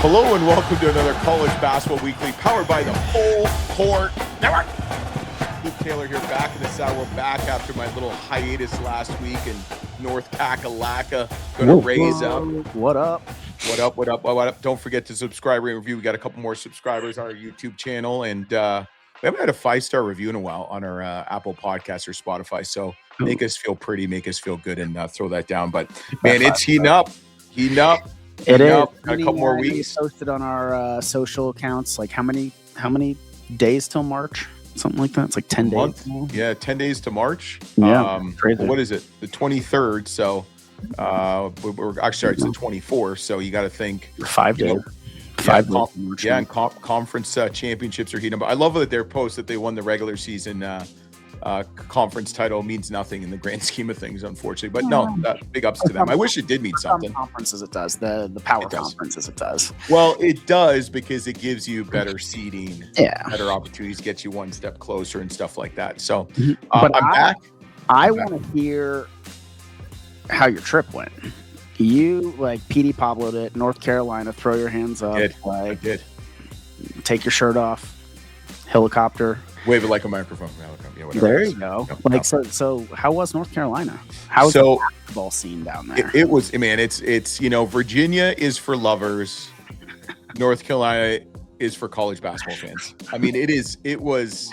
Hello and welcome to another College Basketball Weekly powered by the Full Court Network. Luke Taylor here, back in the saddle. We're back after my little hiatus last week in North Kakalaka. Going to raise up. What up? What up, what up, what up? Don't forget to subscribe, rate, and review. We got a couple more subscribers on our YouTube channel, and we haven't had a 5-star review in a while on our Apple Podcast or Spotify. So make us feel pretty, make us feel good, and throw that down. But man, it's heating up. It is. Got a couple more weeks. Posted on our social accounts. Like how many days till March? Something like that. It's like 10 days. Yeah, 10 days to March. Yeah. What is it? The 23rd. So we're actually it's the 24th. So you got to think 5 days. And conference championships are heating up. I love that their post that they won the regular season conference title means nothing in the grand scheme of things, unfortunately. But no, big ups to them. I wish it did mean something. Conferences it does. The power conferences it does. Well, it does because it gives you better seating, better opportunities, gets you one step closer and stuff like that. So I'm back. I want to hear how your trip went. You PD Pablo'd it, North Carolina, throw your hands up. I did. Take your shirt off, helicopter. Wave it like a microphone. Yeah, there you go. So how was North Carolina? How was the basketball scene down there? It was, man, it's Virginia is for lovers. North Carolina is for college basketball fans. I mean, it was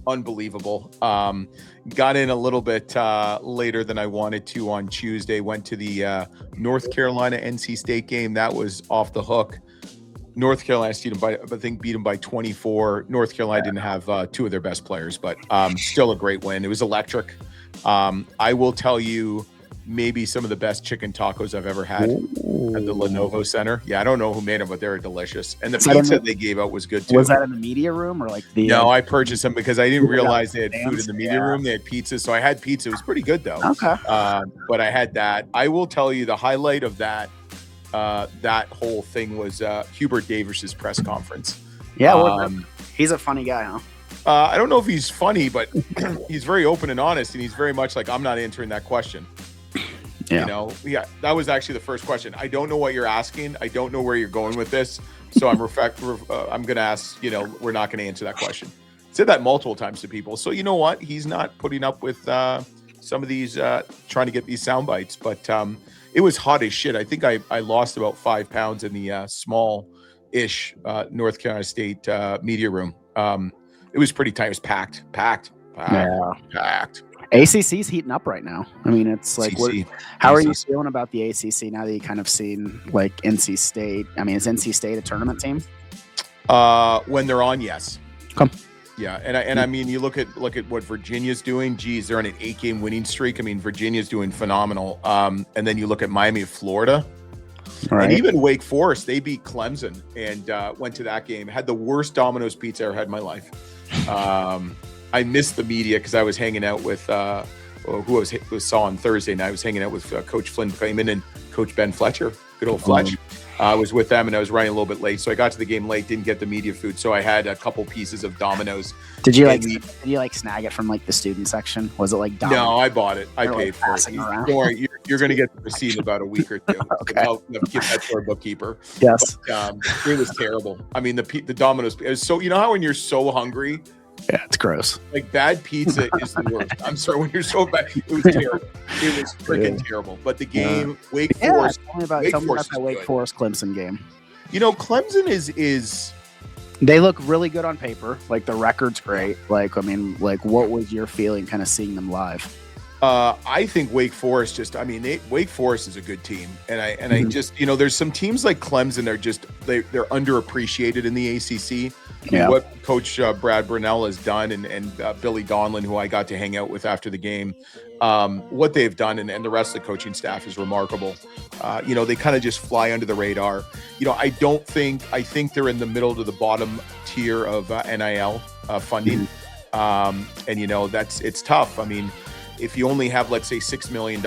unbelievable. Got in a little bit later than I wanted to on Tuesday. Went to the North Carolina NC State game. That was off the hook. North Carolina beat them by 24. North Carolina didn't have two of their best players, but still a great win. It was electric. I will tell you, maybe some of the best chicken tacos I've ever had at the Lenovo Center. Yeah, I don't know who made them, but they were delicious. And the pizza they gave out was good too. Was that in the media room or the? No, I purchased them because I didn't realize they had food in the media room. They had pizza, so I had pizza. It was pretty good though. Okay. But I had that. I will tell you the highlight of that whole thing was Hubert Davis's press conference. Yeah, he's a funny guy, huh? I don't know if he's funny, but he's very open and honest, and he's very much like, I'm not answering that question. Yeah. That was actually the first question. I don't know what you're asking. I don't know where you're going with this. So I'm going to ask, we're not going to answer that question. Said that multiple times to people. So you know what? He's not putting up with some of these, trying to get these sound bites, but it was hot as shit. I think I lost about 5 pounds in the small-ish North Carolina State media room. It was pretty tight. It was packed. ACC's heating up right now. I mean, it's like, how are you feeling about the ACC now that you kind of seen NC State? I mean, is NC State a tournament team? When they're on, yes. Come. Yeah, and I mean, you look at what Virginia's doing. Geez, they're on an 8-game winning streak. I mean, Virginia's doing phenomenal. And then you look at Miami of Florida, and even Wake Forest. They beat Clemson and went to that game. Had the worst Domino's pizza I ever had in my life. I missed the media because I was hanging out with who I saw on Thursday night. I was hanging out with Coach Flynn Clayman and Coach Ben Fletcher. Good old Fletch. I was with them and I was running a little bit late, so I got to the game late. Didn't get the media food, so I had a couple pieces of Domino's. Did you snag it from the student section? Was it like Domino's? No, I bought it. I paid for it. Don't worry, you're going to get the receipt in about a week or two. Okay. I'll give that to our bookkeeper. Yes. But, it was terrible. I mean, the Domino's. It was so, how when you're so hungry. Yeah, it's gross. Bad pizza is the worst. I'm sorry, when you're so bad, it was terrible. It was freaking terrible. But the game, Wake Forest. Tell me about that Wake Forest Clemson game. Clemson is. They look really good on paper. The record's great. What was your feeling kind of seeing them live? I think Wake Forest Wake Forest is a good team, and I just there's some teams like Clemson. They're underappreciated in the ACC. What Coach Brad Brunell has done, and Billy Donlin, who I got to hang out with after the game, what they've done, and the rest of the coaching staff is remarkable. They kind of just fly under the radar. I think they're in the middle to the bottom tier of NIL funding, and it's tough. I mean, if you only have, let's say, $6 million,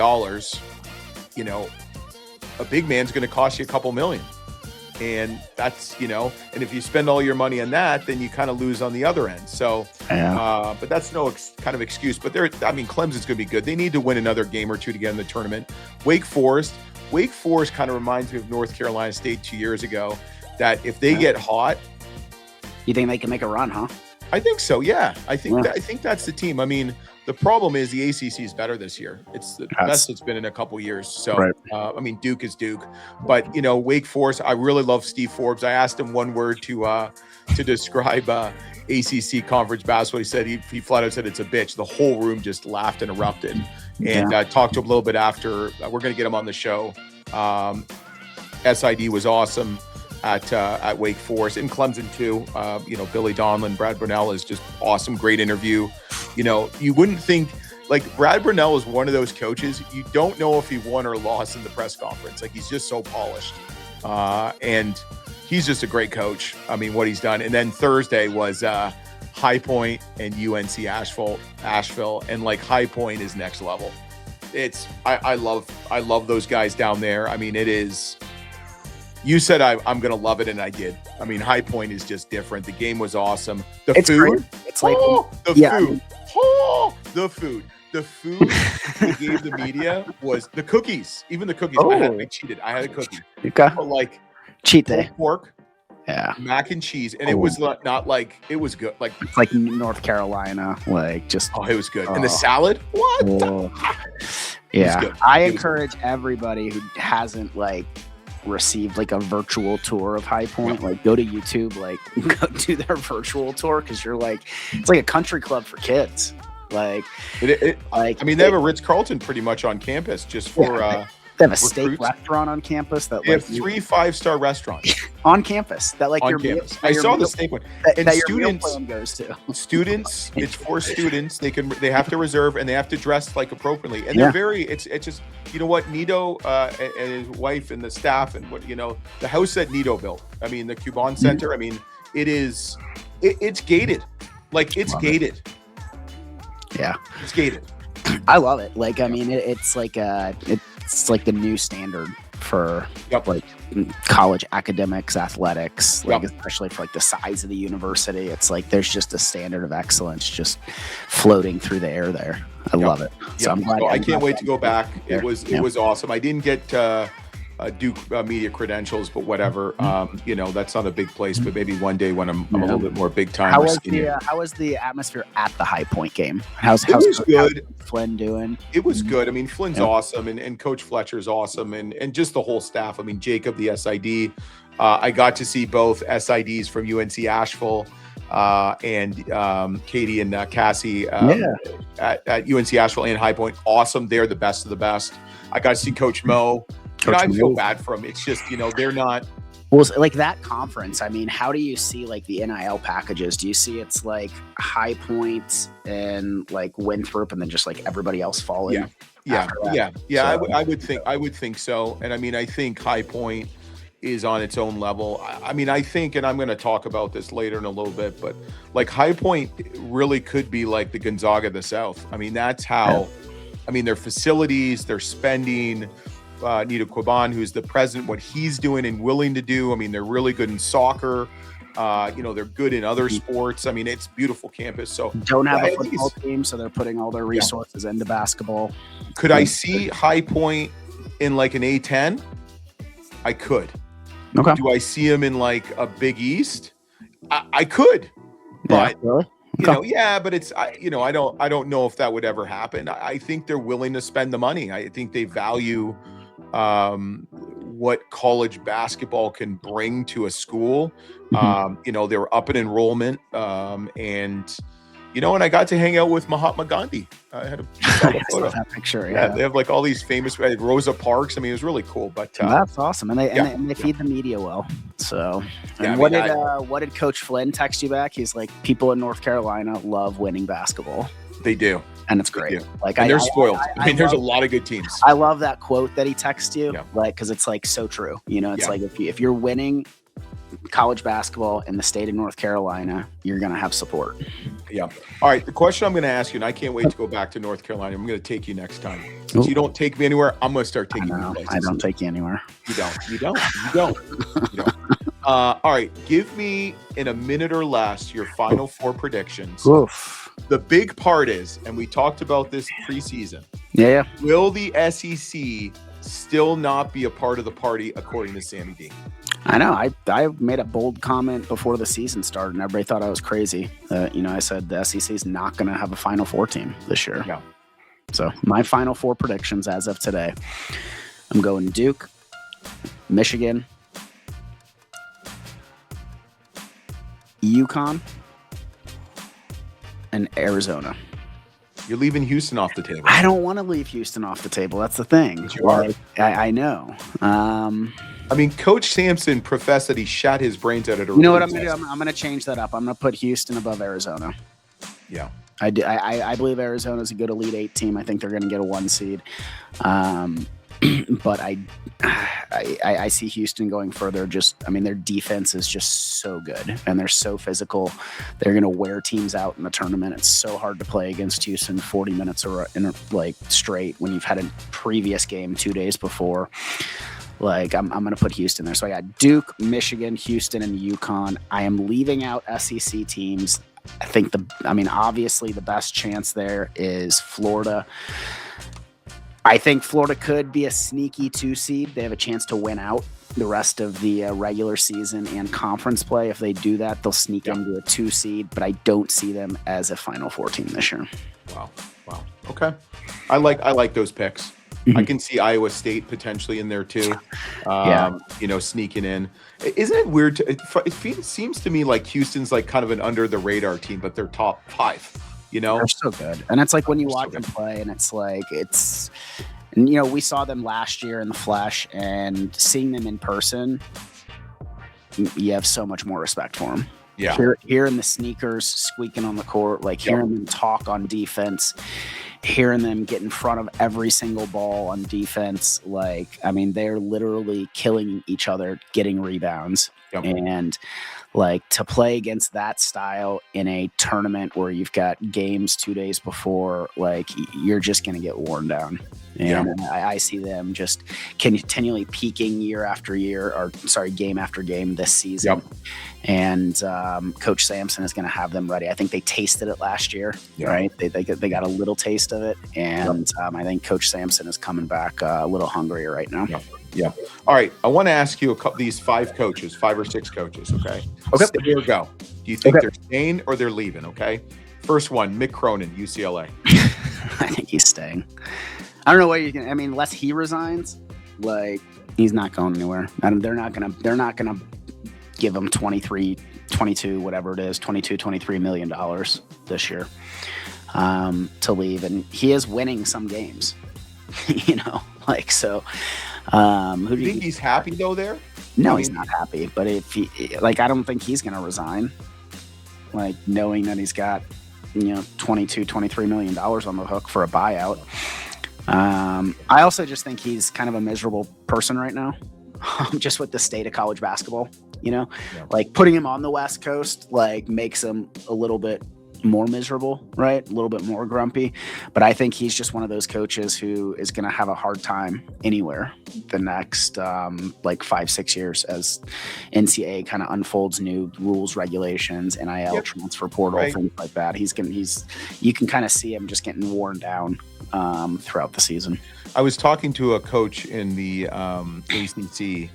a big man's going to cost you a couple million. And that's, and if you spend all your money on that, then you kind of lose on the other end. So, but that's no kind of excuse. But Clemson's going to be good. They need to win another game or two to get in the tournament. Wake Forest kind of reminds me of North Carolina State 2 years ago. that if they get hot, you think they can make a run, huh? I think so. Yeah, I think that's the team. I mean, the problem is the ACC is better this year. It's the best it's been in a couple years. So, I mean, Duke is Duke, but you know, Wake Forest. I really love Steve Forbes. I asked him one word to describe ACC conference basketball. He said he flat out said it's a bitch. The whole room just laughed and erupted. And talked to him a little bit after. We're going to get him on the show. SID was awesome at Wake Forest, and Clemson too. You know, Billy Donlin, Brad Brunell is just awesome, great interview. You know, you wouldn't think, like, Brad Brunell is one of those coaches, you don't know if he won or lost in the press conference. Like, he's just so polished. And he's just a great coach. I mean, what he's done. And then Thursday was High Point and UNC Asheville, and like High Point is next level. It's I love those guys down there. I mean, it is. You said I'm gonna love it, and I did. I mean, High Point is just different. The game was awesome. It's food. Great. It's like the food. The food they gave the media was the cookies. Even the cookies. I cheated. I had a cookie. Okay. But like cheat day. Pork. Yeah. Mac and cheese. And it was not like, it was good. Like, it's like North Carolina. Like, just. Oh, it was good. And the salad? What? Yeah. I encourage everybody who hasn't like received like a virtual tour of High Point, like go to YouTube, like go do their virtual tour, because you're like, it's like a country club for kids. Like, I mean, they have a Ritz-Carlton pretty much on campus just for they have a steak restaurant on campus that they have 3 5-star restaurants on campus that like on your campus. I saw the steak one. And that students your meal plan goes to. Students, it's for students. They have to reserve, and they have to dress like appropriately. And they're very. It's just, you know what, Nito and his wife and the staff and what, you know, the house that Nito built. I mean, the Cuban Center. I mean, it's gated. Like, it's gated. Yeah, it's gated. I love it. Like, I mean, it's like the new standard for like college academics, athletics, like especially for like the size of the university. It's like there's just a standard of excellence just floating through the air there. I love it. So I'm glad. I can't wait to go back. It was awesome. I didn't get Duke media credentials, but whatever. You know, that's not a big place, but maybe one day when I'm a little bit more big time. How was the atmosphere at the High Point game? How's good. Flynn doing? It was good. I mean, Flynn's awesome, and Coach Fletcher's awesome, and just the whole staff. I mean, Jacob, the SID. I got to see both SIDs from UNC Asheville and Katie and Cassie at UNC Asheville and High Point. Awesome. They're the best of the best. I got to see Coach Mo. You know, I feel bad for them. It's just, you know, they're not. Well, like that conference, I mean, how do you see like the NIL packages? Do you see it's like High Point and like Winthrop and then just like everybody else falling? Yeah. So, I would think so. And I mean, I think High Point is on its own level. I mean, I think, and I'm going to talk about this later in a little bit, but like High Point really could be like the Gonzaga of the South. I mean, that's how, I mean, their facilities, their spending, Nito Quiban, who's the president, what he's doing and willing to do. I mean, they're really good in soccer. You know, they're good in other sports. I mean, it's beautiful campus. So don't have a football team, so they're putting all their resources into basketball. Could I see High Point in like an A10? I could. Okay. Do I see him in like a Big East? I could. But really? You know, but it's, you know, I don't know if that would ever happen. I think they're willing to spend the money. I think they value what college basketball can bring to a school. You know, they were up in enrollment, and you know, and I got to hang out with Mahatma Gandhi. I had a photo. That picture. Yeah, they have like all these famous Rosa Parks. I mean, it was really cool. But that's awesome, and they feed the media well. So, and what did Coach Flynn text you back? He's like, people in North Carolina love winning basketball. They do. And it's great. Like, and they're spoiled. I mean, there's a lot of good teams. I love that quote that he texts you, like, because it's like so true. You know, it's like if you're winning college basketball in the state of North Carolina, you're going to have support. Yeah. All right. The question I'm going to ask you, and I can't wait to go back to North Carolina. I'm going to take you next time. Since you don't take me anywhere, I'm going to start taking you places. I don't take you anywhere. You don't. All right. Give me in a minute or less your final 4 predictions. Oof. The big part is, and we talked about this preseason. Yeah. Will the SEC still not be a part of the party according to Sammy D? I know. I made a bold comment before the season started, and everybody thought I was crazy. I said the SEC is not going to have a Final Four team this year. Yeah. So my Final Four predictions as of today, I'm going Duke, Michigan, UConn, and Arizona. You're leaving Houston off the table. I don't want to leave Houston off the table. That's the thing. But you are. I know. I mean, Coach Sampson professed that he shot his brains out at a. You know what I'm going to do? I'm going to change that up. I'm going to put Houston above Arizona. Yeah. I believe Arizona is a good Elite Eight team. I think they're going to get a 1 seed. But I see Houston going further. Their defense is just so good, and they're so physical. They're going to wear teams out in the tournament. It's so hard to play against Houston 40 minutes straight when you've had a previous game 2 days before. I'm going to put Houston there. So I got Duke, Michigan, Houston, and UConn. I am leaving out SEC teams. I think obviously the best chance there is Florida. I think Florida could be a sneaky 2 seed. They have a chance to win out the rest of the regular season and conference play. If they do that, they'll sneak into a 2 seed, but I don't see them as a Final Four team this year. Wow. Okay. I like those picks. I can see Iowa State potentially in there too. Sneaking in. Isn't it weird? It seems to me like Houston's like kind of an under the radar team, but they're top 5. They're so good. And it's like when you watch them play, and it's like we saw them last year in the flesh, and seeing them in person, you have so much more respect for them. Yeah. Hearing the sneakers squeaking on the court, hearing them talk on defense, hearing them get in front of every single ball on defense. They're literally killing each other, getting rebounds. Yep. And to play against that style in a tournament where you've got games 2 days before, you're just going to get worn down. And I see them just continually peaking year after year, game after game this season. Yep. And Coach Sampson is going to have them ready. I think they tasted it last year, right? They got a little taste of it. And I think Coach Sampson is coming back a little hungrier right now. Yeah. All right. I want to ask you these 5 or 6 coaches. Okay. Here we go. Do you think they're staying or they're leaving? Okay. First one, Mick Cronin, UCLA. I think he's staying. I don't know what you can. Unless he resigns, he's not going anywhere. They're not gonna give him 22, whatever it is, $23 million this year to leave, and he is winning some games. So. Who do you think he's happy though there? No, he's not happy. But if he, I don't think he's going to resign. Knowing that he's got, $23 million on the hook for a buyout. I also just think he's kind of a miserable person right now, just with the state of college basketball. Putting him on the West Coast makes him a little bit more miserable, right? A little bit more grumpy. But I think he's just one of those coaches who is going to have a hard time anywhere the next 5-6 years as NCAA kind of unfolds new rules, regulations, NIL, transfer portal, things like that. You can kind of see him just getting worn down throughout the season. I was talking to a coach in the ACC,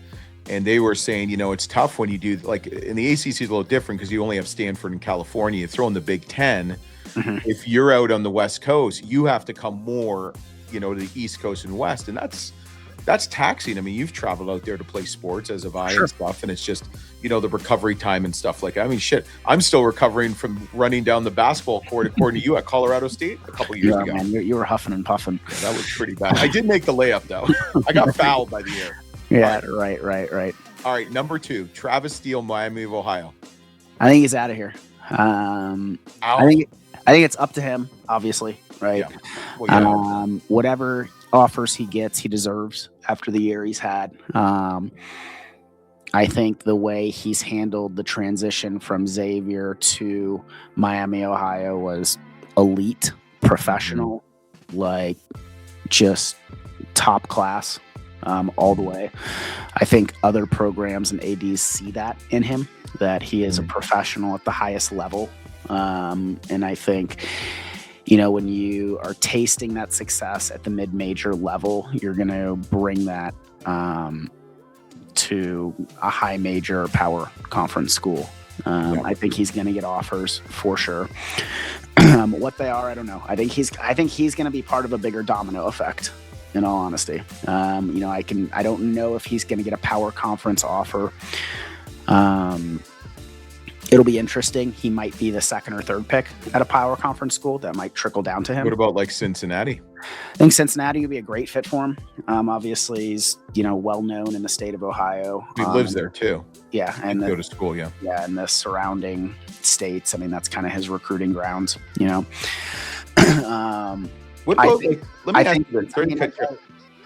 and they were saying, it's tough when you do in the ACC is a little different because you only have Stanford and California. You throw in the Big Ten. Mm-hmm. If you're out on the West Coast, you have to come more, to the East Coast and West, and that's taxing. You've traveled out there to play sports as have I and stuff, and it's just the recovery time and stuff like that. Shit, I'm still recovering from running down the basketball court according to you at Colorado State a couple years ago. Man, you were huffing and puffing. Yeah, that was pretty bad. I did make the layup though. I got fouled by the air. Yeah, right. All right, number 2, Travis Steele, Miami of Ohio. I think he's out of here. I think it's up to him, obviously, right? Yeah. Well, whatever offers he gets, he deserves after the year he's had. I think the way he's handled the transition from Xavier to Miami, Ohio was elite, professional, just top class. All the way. I think other programs and ADs see that in him, that he is a professional at the highest level. And I think, when you are tasting that success at the mid-major level, you're going to bring that to to a high major power conference school. I think he's going to get offers for sure. What they are, I don't know. I think he's going to be part of a bigger domino effect. In all honesty, I don't know if he's going to get a power conference offer. It'll be interesting. He might be the second or third pick at a power conference school. That might trickle down to him. What about like Cincinnati? I think Cincinnati would be a great fit for him. Obviously, he's well known in the state of Ohio. He lives there too. Yeah, and go to school. Yeah, and the surrounding states. I mean, that's kind of his recruiting grounds. What about? Let me ask you.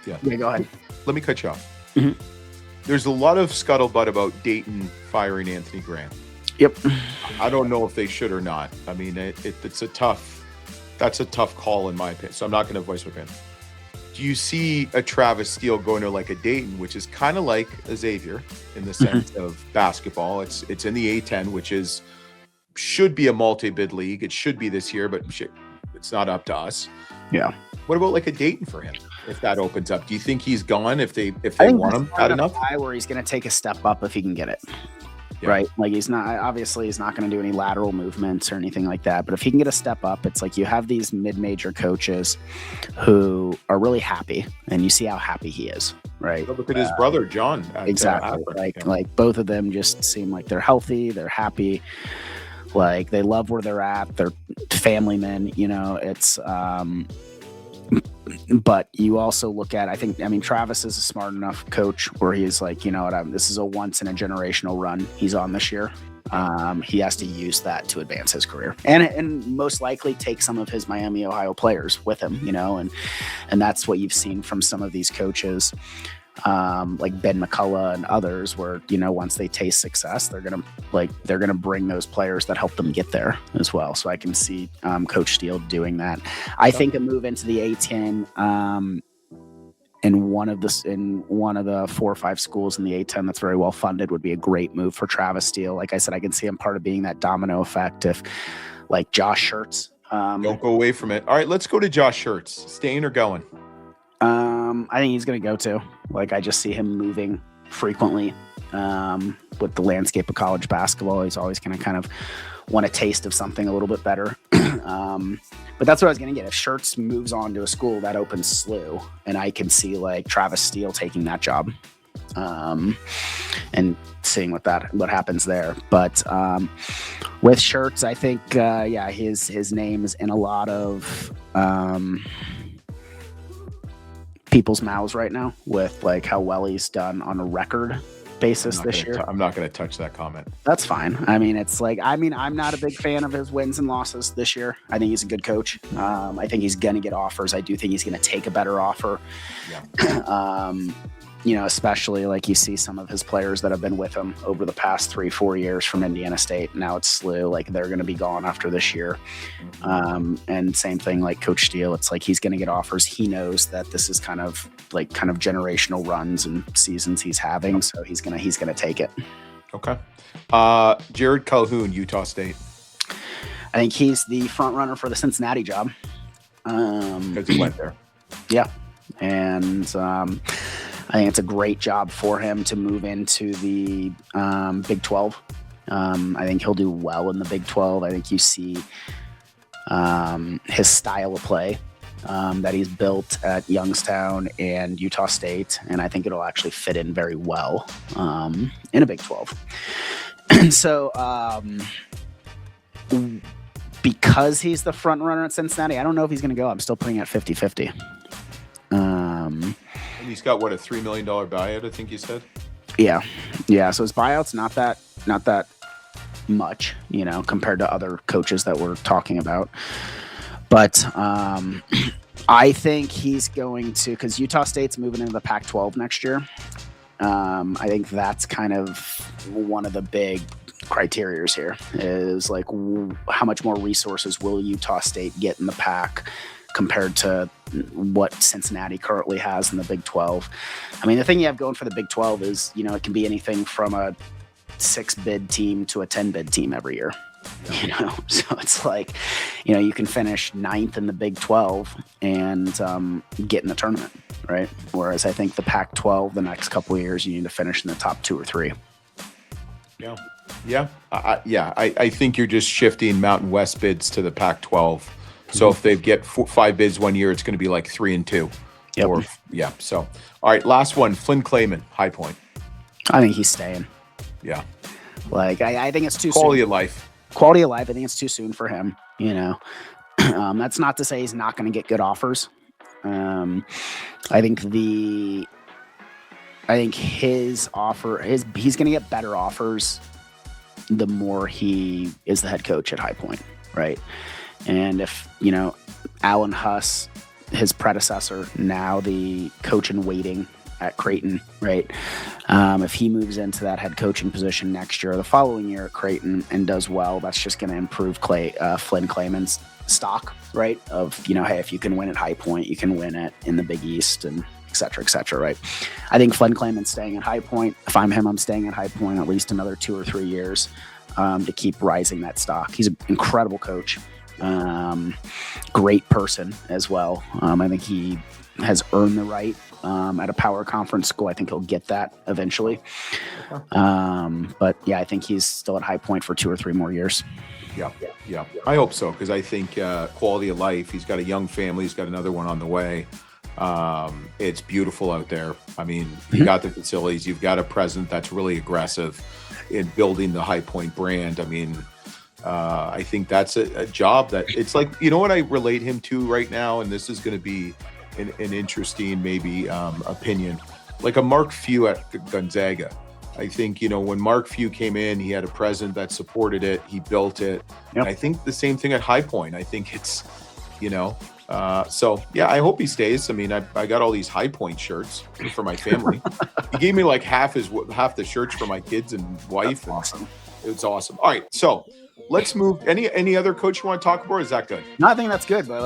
Yeah, go ahead. Let me cut you off. Mm-hmm. There's a lot of scuttlebutt about Dayton firing Anthony Graham. Yep. I don't know if they should or not. I mean, that's a tough call in my opinion. So I'm not going to voice my opinion. Do you see a Travis Steele going to like a Dayton, which is kind of like a Xavier in the sense of basketball? It's in the A10, which should be a multi-bid league. It should be this year, but it's not up to us. Yeah. What about like a Dayton for him if that opens up? Do you think he's gone if they want him bad enough? Where he's going to take a step up if he can get it. Yeah. Right. Like he's not going to do any lateral movements or anything like that. But if he can get a step up, it's like you have these mid-major coaches who are really happy and you see how happy he is. Right. Look at his brother, John. Exactly. Like both of them just seem like they're healthy. They're happy. Like they love where they're at. They're family men, it's, but you also look at, Travis is a smart enough coach where he's like, this is a once in a generational run he's on this year. He has to use that to advance his career and most likely take some of his Miami, Ohio players with him, and that's what you've seen from some of these coaches, like Ben McCullough and others where, once they taste success, they're going to bring those players that help them get there as well. So I can see, Coach Steele doing that. I think a move into the A10, in one of the 4 or 5 schools in the A10 that's very well funded would be a great move for Travis Steele. Like I said, I can see him part of being that domino effect if like Josh Schertz. Don't go away from it. All right, let's go to Josh Schertz. Staying or going? I think he's going to go to. Like, I just see him moving frequently with the landscape of college basketball. He's always going to kind of want a taste of something a little bit better. But that's what I was going to get. If Schertz moves on to a school, that opens SLU, and I can see like Travis Steele taking that job and seeing what happens there. But with Schertz, I think, his name is in a lot of people's mouths right now with like how well he's done on a record basis this year. I'm not going to touch that comment. That's fine. It's like, I'm not a big fan of his wins and losses this year. I think he's a good coach. I think he's going to get offers. I do think he's going to take a better offer. Yeah. Especially like you see some of his players that have been with him over the past 3-4 years from Indiana State. Now it's SLU, like they're going to be gone after this year. And same thing like Coach Steele. It's like he's going to get offers. He knows that this is kind of generational runs and seasons he's having, so he's gonna take it. Okay. Jared Calhoun, Utah State. I think he's the front runner for the Cincinnati job. Because he went there. Yeah, and I think it's a great job for him to move into the Big 12. I think he'll do well in the Big 12. I think you see his style of play that he's built at Youngstown and Utah State, and I think it'll actually fit in very well in a Big 12. And so because he's the front runner at Cincinnati, I don't know if he's going to go. I'm still putting it at 50-50. And he's got what, a $3 million buyout, I think you said? Yeah. So his buyout's not that much, compared to other coaches that we're talking about. But I think he's going to, because Utah State's moving into the Pac-12 next year. I think that's kind of one of the big criteria here is like how much more resources will Utah State get in the Pac compared to what Cincinnati currently has in the Big 12. The thing you have going for the Big 12 is, it can be anything from a 6-bid team to a 10-bid team every year. So it's like, you can finish 9th in the Big 12 and get in the tournament, right? Whereas I think the Pac-12, the next couple of years, you need to finish in the top 2 or 3. Yeah. I think you're just shifting Mountain West bids to the Pac-12. So if they get 5 bids one year, it's going to be like 3 and 2. Yep. So, all right, last one. Flynn Clayman, High Point. I think he's staying. Yeah. Like, I think it's too Quality soon. of life. Quality of life. I think it's too soon for him. You know, that's not to say he's not going to get good offers. I think his offer he's going to get better offers the more he is the head coach at High Point, right? And if, you know, Alan Huss, his predecessor, now the coach in waiting at Creighton, right? If he moves into that head coaching position next year or the following year at Creighton and does well, that's just going to improve Flynn Clayman's stock, right? Of, you know, hey, if you can win at High Point, you can win it in the Big East and et cetera, right? I think Flynn Clayman's staying at High Point. If I'm him, I'm staying at High Point at least another 2 or 3 years to keep rising that stock. He's an incredible coach, great person as well. I think he has earned the right at a power conference school. I think he'll get that eventually. But yeah, I think he's still at High Point for 2 or 3 more years. Yeah. I hope so, because I think quality of life, he's got a young family, he's got another one on the way. It's beautiful out there. I mean, you got the facilities, you've got a president that's really aggressive in building the High Point brand. I mean, I think that's a job that it's like, you know what I relate him to right now, and this is going to be an interesting maybe opinion, like a Mark Few at Gonzaga. I think, you know, when Mark Few came in, he had a president that supported it, he built it. Yep. And I think the same thing at High Point. I think it's, you know, so yeah, I hope he stays. I mean, I got all these High Point shirts for my family. He gave me like half the shirts for my kids and wife. That's awesome. It was awesome. All right, so let's move. Any other coach you want to talk about? Or is that good? No, I think that's good, but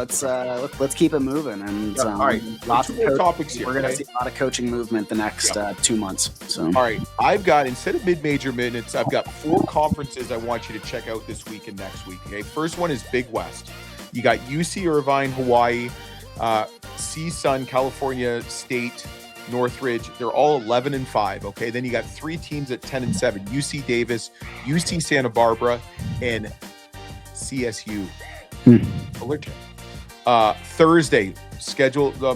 let's keep it moving. And all right, lots of topics here. We're going to see a lot of coaching movement the next 2 months. So all right, I've got, instead of mid-major minutes, I've got 4 conferences I want you to check out this week and next week. Okay, first one is Big West. You got UC Irvine, Hawaii, CSUN, California State, Northridge. They're all 11-5. Okay, then you got 3 teams at 10-7: UC Davis, UC Santa Barbara, and CSU Fullerton. Thursday,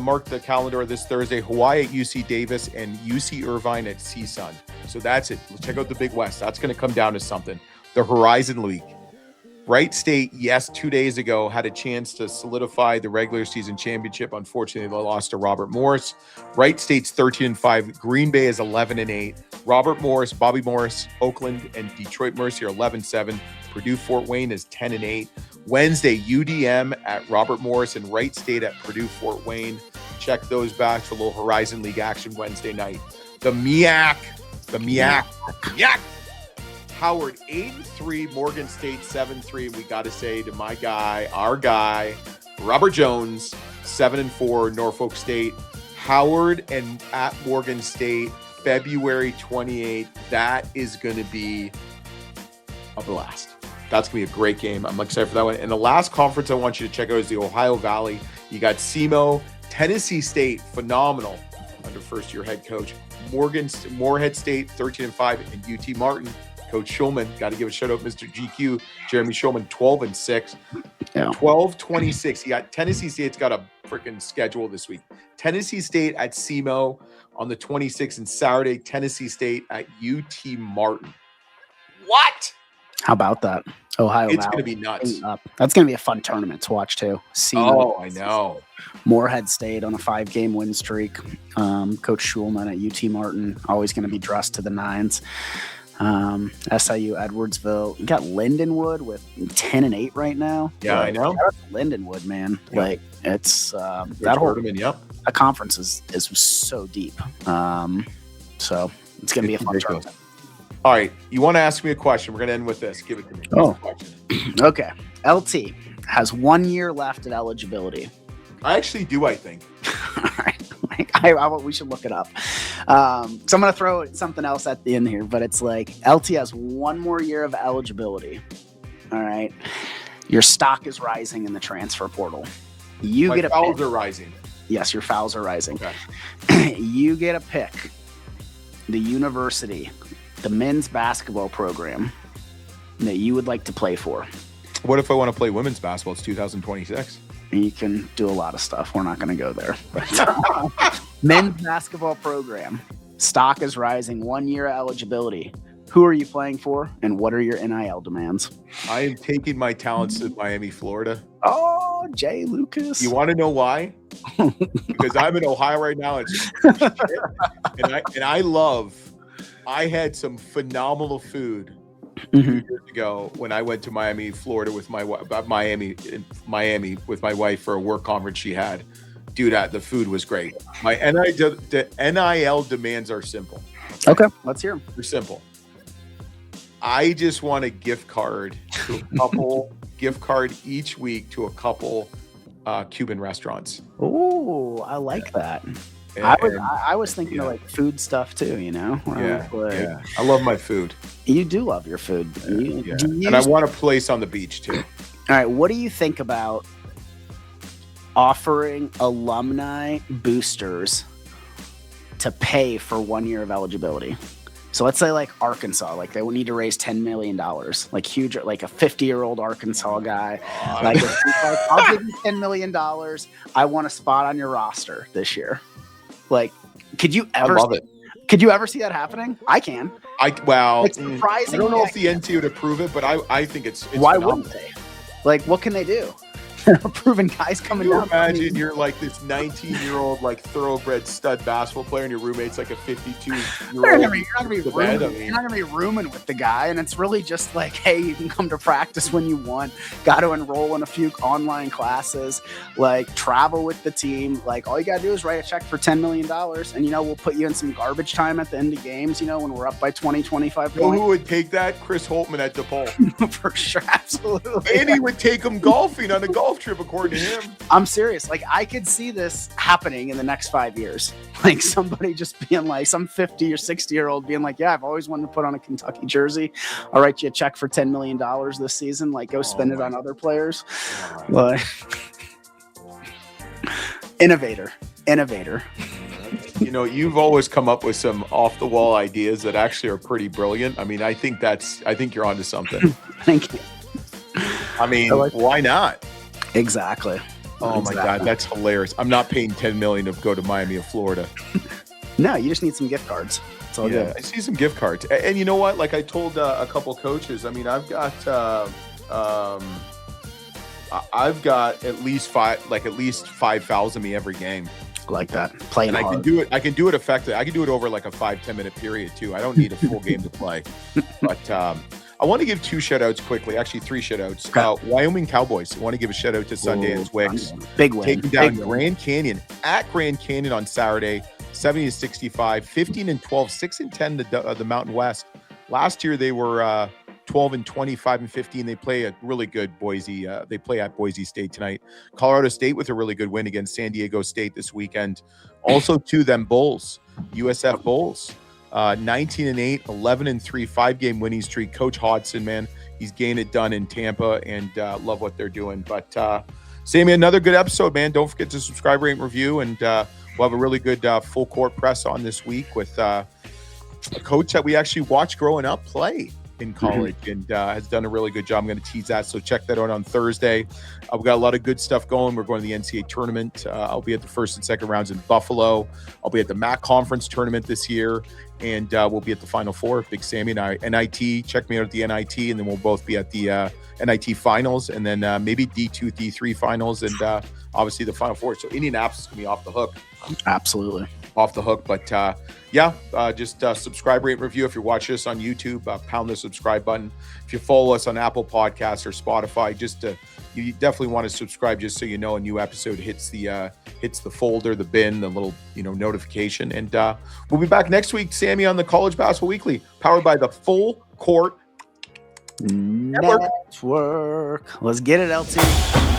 mark the calendar this Thursday: Hawaii at UC Davis and UC Irvine at CSUN. So that's it. Let's check out the Big West. That's going to come down to something. The Horizon League. Wright State, yes, 2 days ago, had a chance to solidify the regular season championship. Unfortunately, they lost to Robert Morris. Wright State's 13-5. Green Bay is 11-8. Robert Morris, Bobby Morris, Oakland, and Detroit Mercy are 11-7. Purdue Fort Wayne is 10-8. Wednesday, UDM at Robert Morris and Wright State at Purdue Fort Wayne. Check those back for a little Horizon League action Wednesday night. The MEAC. Howard 8-3, Morgan State 7-3. And we got to say to our guy, Robert Jones, 7-4, Norfolk State. Howard and at Morgan State, February 28th. That is going to be a blast. That's going to be a great game. I'm excited for that one. And the last conference I want you to check out is the Ohio Valley. You got SEMO, Tennessee State, phenomenal under first-year head coach. Morehead State, 13-5, and UT Martin. Coach Schulman, got to give a shout out, Mr. GQ, Jeremy Schulman, 12-6, 12-26. You got Tennessee State's got a freaking schedule this week. Tennessee State at SEMO on the 26th, and Saturday, Tennessee State at UT Martin. What? How about that? Ohio It's Valley. going to be nuts. That's going to be a fun tournament to watch too. Oh, I know. Morehead State on a 5-game win streak. Coach Schulman at UT Martin, always going to be dressed to the nines. SIU Edwardsville. You got Lindenwood with 10-8 right now. Yeah, I know. Lindenwood, man. Yeah. Like it's that whole tournament. Yep. A conference is so deep. So it's gonna be a fun tournament. All right, you want to ask me a question? We're gonna end with this. Give it to me. Oh, okay. LT has 1 year left at eligibility. I actually do. I think. All right. We should look it up. So I'm going to throw something else at the end here, but it's like LT has 1 more year of eligibility. All right. Your stock is rising in the transfer portal. My fouls are rising. Yes, your fouls are rising. Okay. You get a pick. The university, the men's basketball program that you would like to play for. What if I want to play women's basketball? It's 2026. You can do a lot of stuff. We're not going to go there. Men's basketball program. Stock is rising. 1 year eligibility. Who are you playing for, and what are your NIL demands? I am taking my talents to Miami, Florida. Oh, Jay Lucas. You want to know why? Because I'm in Ohio right now. It's just shit. I had some phenomenal food 2 years ago when I went to Miami, Florida with my Miami with my wife for a work conference she had. Dude, the food was great. My NIL demands are simple. Okay, let's hear them. They're simple. I just want a gift card to a couple each week to a couple Cuban restaurants. Oh, I like that. I was thinking of like food stuff too, you know? Yeah. I love my food. You do love your food. And I want a place on the beach too. All right. What do you think about offering alumni boosters to pay for 1 year of eligibility? So let's say like Arkansas, like they would need to raise $10 million, like huge, like a 50-year-old Arkansas guy. Like, I'll give you $10 million. I want a spot on your roster this year. Like, could you ever? I love it. Could you ever see that happening? I can. It's surprising. I don't know if the NCAA would approve it, but I think it's why phenomenal. wouldn't they? Like, what can they do? Proven guys coming down. Imagine you're like this 19-year-old like thoroughbred stud basketball player, and your roommate's like a 52-year-old. You're not gonna be rooming with the guy, and it's really just like, hey, you can come to practice when you want. Got to enroll in a few online classes, like travel with the team. Like all you gotta do is write a check for $10 million, and we'll put you in some garbage time at the end of games. When we're up by 20, 25 points. Who would take that? Chris Holtman at DePaul. For sure, absolutely. And he would take him golfing on a golf trip, according to him. I'm serious. Like, I could see this happening in the next 5 years. Like, somebody just being like, some 50 or 60-year-old being like, yeah, I've always wanted to put on a Kentucky jersey. I'll write you a check for $10 million this season. Like, go spend it on other players. But innovator. You've always come up with some off-the-wall ideas that actually are pretty brilliant. I mean, I think you're onto something. Thank you. I mean, why not? Exactly. Oh my God, that's hilarious. I'm not paying $10 million to go to Miami of Florida. No, you just need some gift cards. It's all good. I see some gift cards. And you know what? Like I told a couple coaches, I mean, I've got at least five fouls in me every game. Like that. Playing and hard. I can do it effectively. I can do it over like a 5-10 minute period too. I don't need a full game to play. But I want to give 2 shout-outs quickly. Actually, 3 shout-outs. Okay. Wyoming Cowboys. I want to give a shout-out to Sundance Wicks. Big win. Taking down Grand Canyon at Grand Canyon on Saturday, 70-65, 15-12, 6-10 the Mountain West. Last year they were 12-20, 5-15. They play a really good Boise. They play at Boise State tonight. Colorado State with a really good win against San Diego State this weekend. Also to them Bulls, USF Bulls. 19-8, 11-3, 5-game winning streak. Coach Hodgson, man, he's getting it done in Tampa, and love what they're doing. But Sammy, another good episode, man. Don't forget to subscribe, rate, and review, and we'll have a really good full court press on this week with a coach that we actually watched growing up play in college and has done a really good job. I'm going to tease that, so check that out on Thursday. We've got a lot of good stuff going. We're going to the NCAA tournament. I'll be at the first and second rounds in Buffalo. I'll be at the MAC conference tournament this year, and we'll be at the Final Four. Big Sammy and I. NIT, check me out at the NIT, and then we'll both be at the NIT finals, and then maybe D2, D3 finals, and obviously the Final Four. So Indianapolis is going to be off the hook. Absolutely. Off the hook. But just subscribe, rate, and review. If you're watching us on YouTube, pound the subscribe button. If you follow us on Apple Podcasts or Spotify, you definitely want to subscribe just so you know a new episode hits the folder, the bin, the little notification. And we'll be back next week, Sammy, on the College Basketball Weekly, powered by the Full Court Network. Let's get it, LT.